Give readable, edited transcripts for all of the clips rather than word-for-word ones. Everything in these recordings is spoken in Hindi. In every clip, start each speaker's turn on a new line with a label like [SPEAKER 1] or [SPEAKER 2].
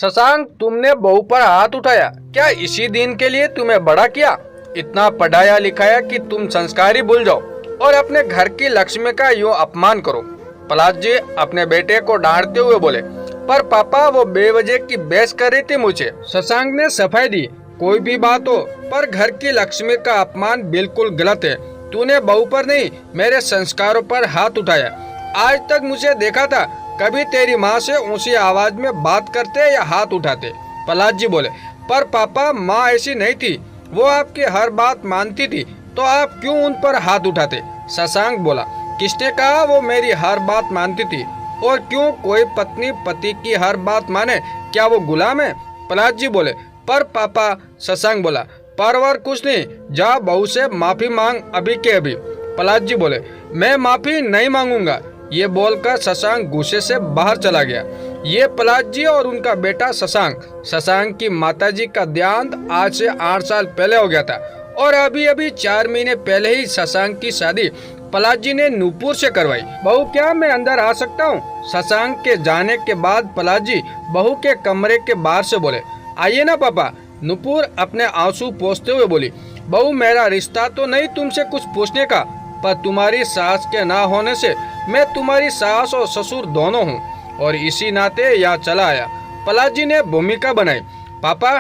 [SPEAKER 1] शशांक, तुमने बहू पर हाथ उठाया, क्या इसी दिन के लिए तुम्हें बड़ा किया? इतना पढ़ाया लिखाया कि तुम संस्कारी भूल जाओ और अपने घर की लक्ष्मी का यूं अपमान करो। प्रहलाद जी अपने बेटे को डांटते हुए बोले, पर पापा वो बेवजह की बहस कर रही थी मुझे। शशांक ने सफाई दी, कोई भी बात हो पर घर की लक्ष्मी का अपमान बिल्कुल गलत है। तूने बहू पर नहीं मेरे संस्कारों पर हाथ उठाया। आज तक मुझे देखा था कभी तेरी माँ से ऊंची आवाज में बात करते या हाथ उठाते। प्रहलाद जी बोले, पर पापा माँ ऐसी नहीं थी, वो आपकी हर बात मानती थी, तो आप क्यों उन पर हाथ उठाते? शशांक बोला, किसने कहा वो मेरी हर बात मानती थी? और क्यों कोई पत्नी पति की हर बात माने, क्या वो गुलाम है? प्रहलाद जी बोले, पर पापा। शशांक बोला, परवर कुछ नहीं, जा बहू से माफी मांग अभी के अभी। प्रहलाद जी बोले, मैं माफी नहीं मांगूंगा। ये बोलकर शशांक गुस्से से बाहर चला गया। ये प्रहलाद जी और उनका बेटा शशांक की माताजी का देहांत आज से 8 साल पहले हो गया था और अभी अभी 4 महीने पहले ही शशांक की शादी प्रहलाद जी ने नूपुर से करवाई। बहू, क्या मैं अंदर आ सकता हूँ? शशांक के जाने के बाद प्रहलाद जी बहू के कमरे के बाहर से बोले, आइए ना पापा। नूपुर अपने आंसू पोंछते हुए बोली, बहू, मेरा रिश्ता तो नहीं तुमसे कुछ पूछने का, पर तुम्हारी सास के ना होने से मैं तुम्हारी सास और ससुर दोनों हूँ और इसी नाते यहाँ चला आया। प्रहलाद जी ने भूमिका बनाई, पापा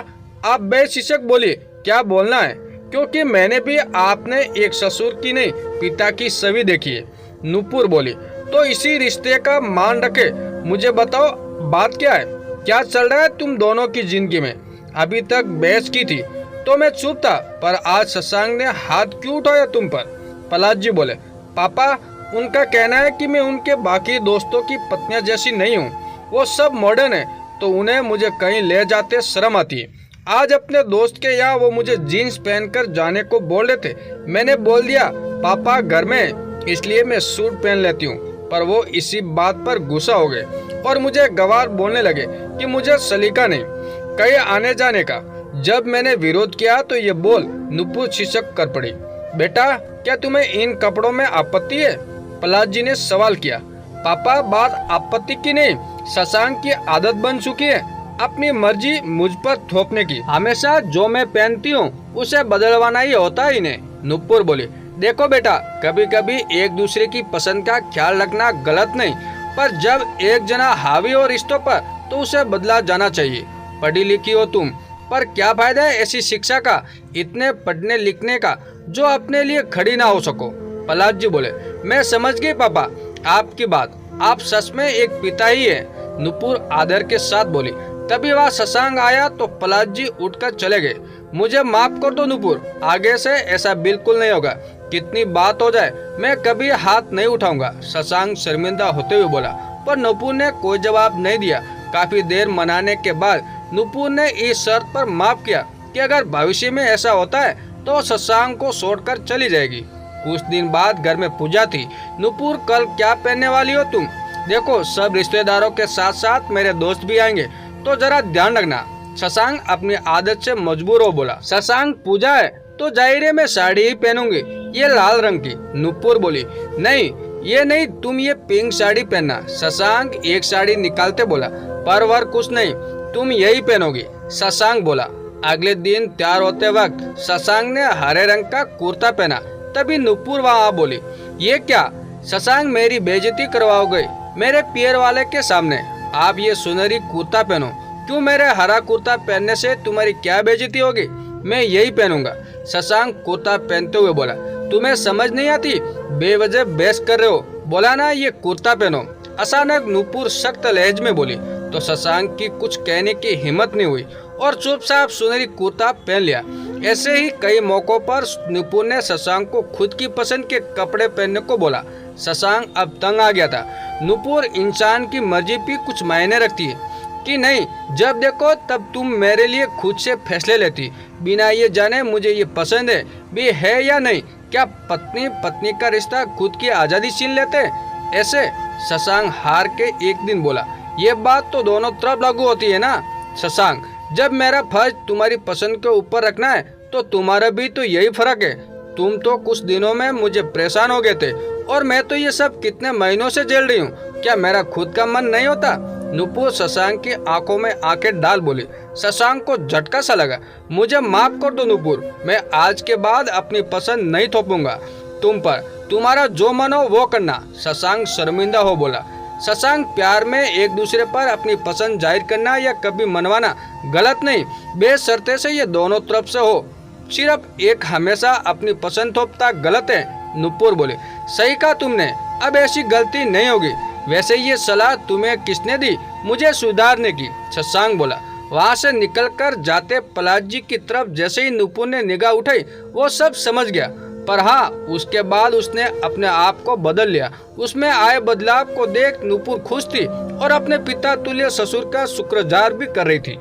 [SPEAKER 1] आप बेझिझक बोलिए, क्या बोलना है, क्योंकि मैंने भी आपने एक ससुर की नहीं पिता की छवि देखी है। नूपुर बोली, तो इसी रिश्ते का मान रखे मुझे बताओ बात क्या है, क्या चल रहा है तुम दोनों की जिंदगी में? अभी तक बहस की थी तो मैं चुप था, पर आज शशांक ने हाथ क्यों उठाया तुम पर? प्रहलाद जी बोले, पापा उनका कहना है कि मैं उनके बाकी दोस्तों की पत्नियां जैसी नहीं हूँ, वो सब मॉडर्न है, तो उन्हें मुझे कहीं ले जाते शर्म आती है। आज अपने दोस्त के यहाँ वो मुझे जीन्स पहनकर जाने को बोल रहे थे, मैंने बोल दिया पापा घर में इसलिए मैं सूट पहन लेती हूँ, पर वो इसी बात पर गुस्सा हो गए और मुझे गवार बोलने लगे कि मुझे सलीका नहीं कहीं आने जाने का। जब मैंने विरोध किया तो ये बोल नूपुर छिसक कर पड़ी, बेटा क्या तुम्हें इन कपड़ों में आपत्ति है? प्रहलाद जी ने सवाल किया, पापा बात आपत्ति की नहीं, शशांक की आदत बन चुकी है अपनी मर्जी मुझ पर थोपने की, हमेशा जो मैं पहनती हूँ उसे बदलवाना ही होता है इन्हें। नूपुर बोली, देखो बेटा, कभी कभी एक दूसरे की पसंद का ख्याल रखना गलत नहीं, पर जब एक जना हावी हो रिश्तों पर तो उसे बदला जाना चाहिए। पढ़ी लिखी हो तुम, पर क्या फायदा है ऐसी शिक्षा का, इतने पढ़ने लिखने का जो अपने लिए खड़ी ना हो सको। प्रहलाद जी बोले, मैं समझ गई पापा आपकी बात, आप सच में एक पिता ही है। नूपुर आदर के साथ बोली। तभी वह शशांक आया तो प्रहलाद जी उठकर चले गए। मुझे माफ कर दो नूपुर, आगे से ऐसा बिल्कुल नहीं होगा, कितनी बात हो जाए मैं कभी हाथ नहीं उठाऊंगा। शशांक शर्मिंदा होते हुए बोला, पर नूपुर ने कोई जवाब नहीं दिया। काफी देर मनाने के बाद नूपुर ने इस शर्त पर माफ किया कि अगर भविष्य में ऐसा होता है तो शशांक को छोड़कर चली जाएगी। कुछ दिन बाद घर में पूजा थी। नूपुर, कल क्या पहनने वाली हो तुम? देखो सब रिश्तेदारों के साथ साथ मेरे दोस्त भी आएंगे, तो जरा ध्यान रखना। शशांक अपनी आदत से मजबूर हो बोला, शशांक पूजा है तो जाहिर है मैं साड़ी ही पहनूंगी, ये लाल रंग की। नूपुर बोली, नहीं ये नहीं, तुम ये पिंक साड़ी पहनना। शशांक एक साड़ी निकालते बोला, पर वर कुछ नहीं, तुम यही पहनोगी। शशांक बोला। अगले दिन तैयार होते वक्त शशांक ने हरे रंग का कुर्ता पहना। तभी नूपुर वहाँ बोली, ये क्या शशांक, मेरी बेइज्जती करवाओगे मेरे पियर वाले के सामने? आप ये सुनहरी कुर्ता पहनो। क्यों, मेरे हरा कुर्ता पहनने से तुम्हारी क्या बेइज्जती होगी? मैं यही पहनूंगा। शशांक कुर्ता पहनते हुए बोला, तुम्हें समझ नहीं आती, बेवजह बहस कर रहे हो, बोला ना ये कुर्ता पहनो। अचानक नूपुर सख्त लहज में बोली तो शशांक की कुछ कहने की हिम्मत नहीं हुई और चुपचाप सुनहरी कुर्ता पहन लिया। ऐसे ही कई मौकों पर नूपुर ने शशांक को खुद की पसंद के कपड़े पहनने को बोला। शशांक अब तंग आ गया था। नूपुर, इंसान की मर्जी भी कुछ मायने रखती है कि नहीं? जब देखो तब तुम मेरे लिए खुद से फैसले लेती, बिना ये जाने मुझे ये पसंद है भी है या नहीं। क्या पत्नी पत्नी का रिश्ता खुद की आज़ादी छीन लेते ऐसे? शशांक हार के एक दिन बोला, ये बात तो दोनों तरफ लागू होती है ना शशांक, जब मेरा फर्ज तुम्हारी पसंद के ऊपर रखना है तो तुम्हारा भी तो यही फर्क है। तुम तो कुछ दिनों में मुझे परेशान हो गए थे और मैं तो ये सब कितने महीनों से झेल रही हूँ, क्या मेरा खुद का मन नहीं होता? नुपुर शशांक की आंखों में आंखें डाल बोली। शशांक को झटका सा लगा। मुझे माफ कर दो नुपुर, मैं आज के बाद अपनी पसंद नहीं थोपूंगा तुम पर, तुम्हारा जो मन हो वो करना। शशांक शर्मिंदा हो बोला। शशांक, प्यार में एक दूसरे पर अपनी पसंद जाहिर करना या कभी मनवाना गलत नहीं, बेशर्ते से ये दोनों तरफ से हो। सिर्फ एक हमेशा अपनी पसंद थोपता गलत है। नुपुर बोले। सही कहा तुमने, अब ऐसी गलती नहीं होगी। वैसे ये सलाह तुम्हें किसने दी मुझे सुधारने की? शशांक बोला। वहाँ से निकलकर जाते पलाश जी की तरफ जैसे ही नुपुर ने निगाह उठाई वो सब समझ गया। पर हाँ, उसके बाद उसने अपने आप को बदल लिया। उसमें आए बदलाव को देख नुपुर खुश थी और अपने पिता तुल्य ससुर का शुक्रगुजार भी कर रही थी।